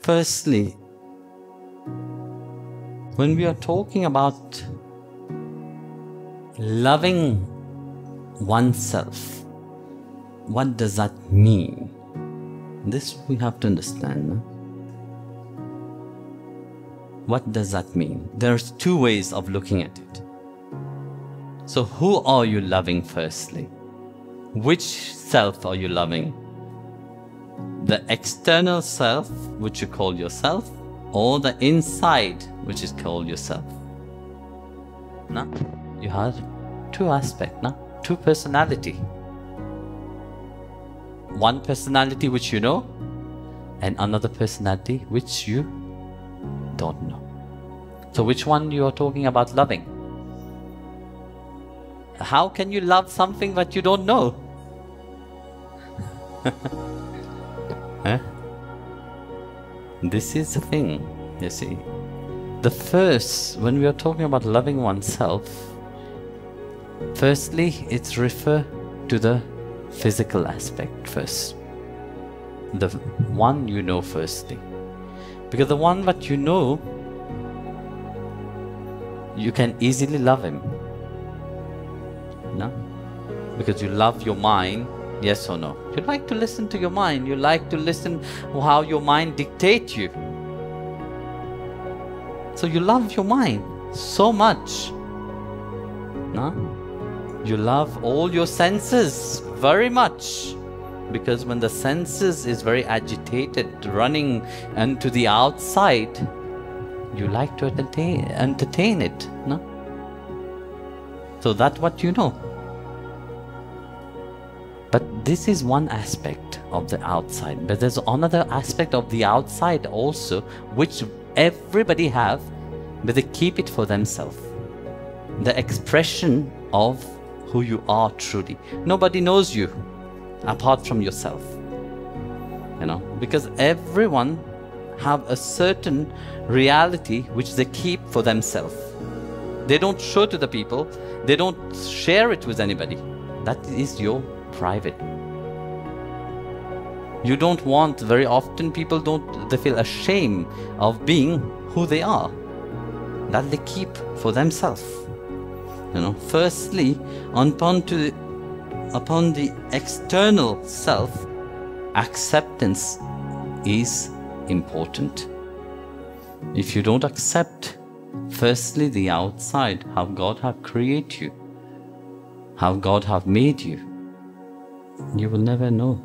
Firstly, when we are talking about loving oneself, what does that mean? This we have to understand. No? What does that mean? There's two ways of looking at it. So who are you loving firstly? Which self are you loving? The external self, which you call yourself, or the inside, which is called yourself? No? You have two aspects, no? Two personality. One personality which you know, and another personality which you don't know. So which one you are talking about loving? How can you love something that you don't know? Huh? This is the thing, you see. The first, when we are talking about loving oneself, firstly, it's refer to the physical aspect first. The one you know firstly. Because the one that you know, you can easily love him. No? Because you love your mind, yes or no? You like to listen to your mind. You like to listen how your mind dictates you. So you love your mind so much. No? You love all your senses very much. Because when the senses is very agitated, running into the outside, you like to entertain it. No? So that's what you know. But this is one aspect of the outside. But there's another aspect of the outside also, which everybody have, but they keep it for themselves. The expression of who you are truly. Nobody knows you apart from yourself. You know, because everyone have a certain reality which they keep for themselves. They don't show to the people. They don't share it with anybody. That is your private. You don't want, very often people don't, they feel ashamed of being who they are. That they keep for themselves. You know, firstly, upon the external self, acceptance is important. If you don't accept, firstly, the outside, how God have created you, how God have made you, you will never know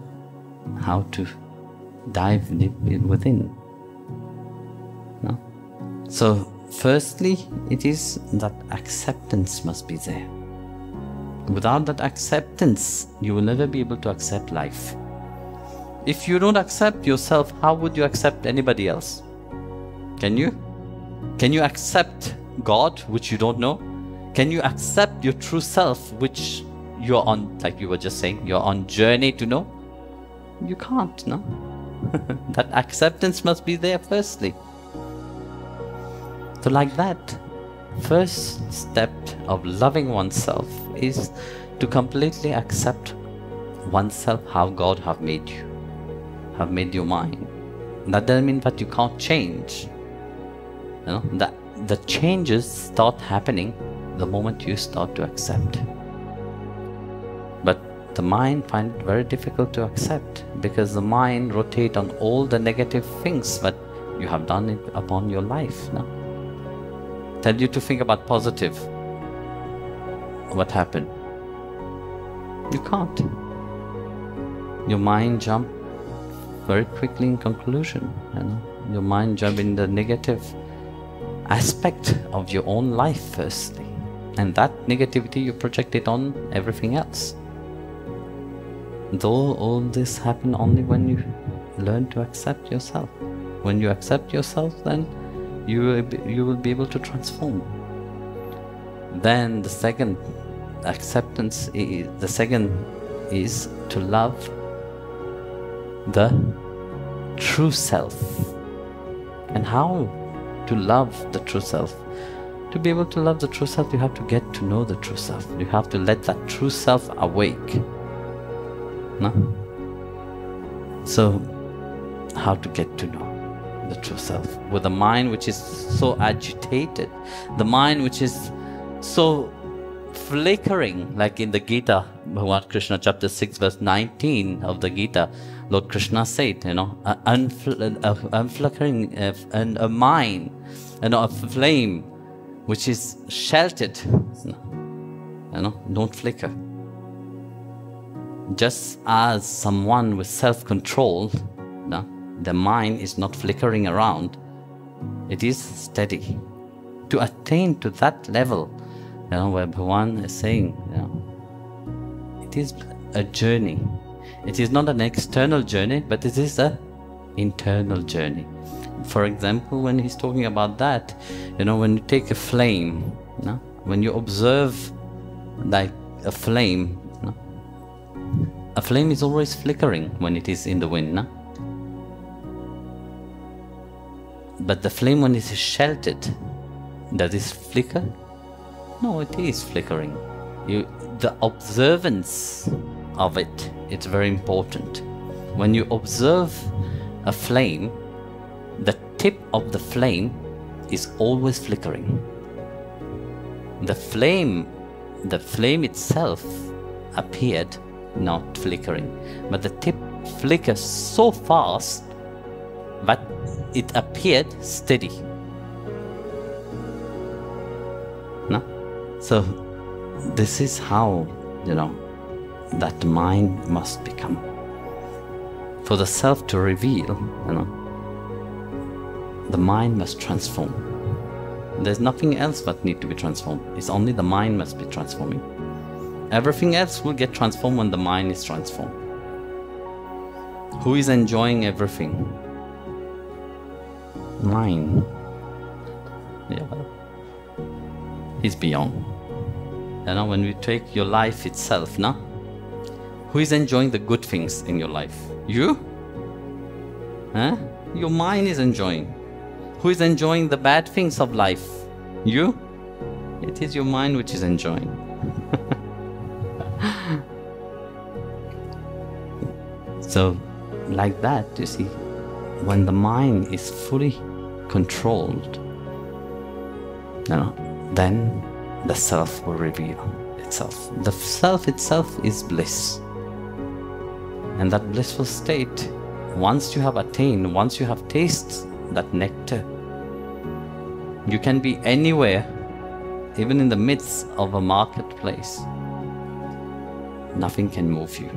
how to dive deep within. No? So, firstly, it is that acceptance must be there. Without that acceptance, you will never be able to accept life. If you don't accept yourself, how would you accept anybody else? Can you? Can you accept God, which you don't know? Can you accept your true self, which you're on, like you were just saying, you're on journey to know? You can't, no? That acceptance must be there firstly. So like that, first step of loving oneself is to completely accept oneself, how God have made you, have made your mind. That doesn't mean that you can't change. You know, that the changes start happening the moment you start to accept. But the mind finds it very difficult to accept, because the mind rotates on all the negative things that you have done it upon your life. No? Tell you to think about positive. What happened? You can't. Your mind jump very quickly in conclusion. You know? Your mind jump in the negative aspect of your own life firstly. And that negativity you project it on everything else. Though all this happen only when you learn to accept yourself. When you accept yourself, then you will be able to transform. Then the second acceptance, the second is to love the true self. And how to love the true self? To be able to love the true self, you have to get to know the true self. You have to let that true self awake. No? So, how to get to know? the true self. With a mind which is so agitated, the mind which is so flickering, like in the Gita, Bhagavad Krishna, chapter 6, verse 19 of the Gita, Lord Krishna said, you know, unflickering and a mind, you know, a flame which is sheltered, you know, don't flicker. Just as someone with self-control, you know, the mind is not flickering around, it is steady. To attain to that level, you know, where Bhagavan is saying, you know, it is a journey. It is not an external journey, but it is an internal journey. For example, when he's talking about that, you know, when you take a flame, you know, when you observe like a flame, you know, a flame is always flickering when it is in the wind, no? But the flame, when it is sheltered, does it flicker? No, it is flickering. The observance of it, it's very important. When you observe a flame, the tip of the flame is always flickering. The flame itself appeared not flickering, but the tip flickers so fast that it appeared steady. No? So this is how, you know, that mind must become. For the self to reveal, you know, the mind must transform. There's nothing else that needs to be transformed. It's only the mind must be transforming. Everything else will get transformed when the mind is transformed. Who is enjoying everything? Mind. Yeah, he's beyond. You know, when we take your life itself, no? Who is enjoying the good things in your life? You? Huh? Your mind is enjoying. Who is enjoying the bad things of life? You? It is your mind which is enjoying. So, like that, you see, when the mind is fully controlled, you know, then the self will reveal itself. The self itself is bliss. And that blissful state, once you have attained, once you have tasted that nectar, you can be anywhere, even in the midst of a marketplace. Nothing can move you.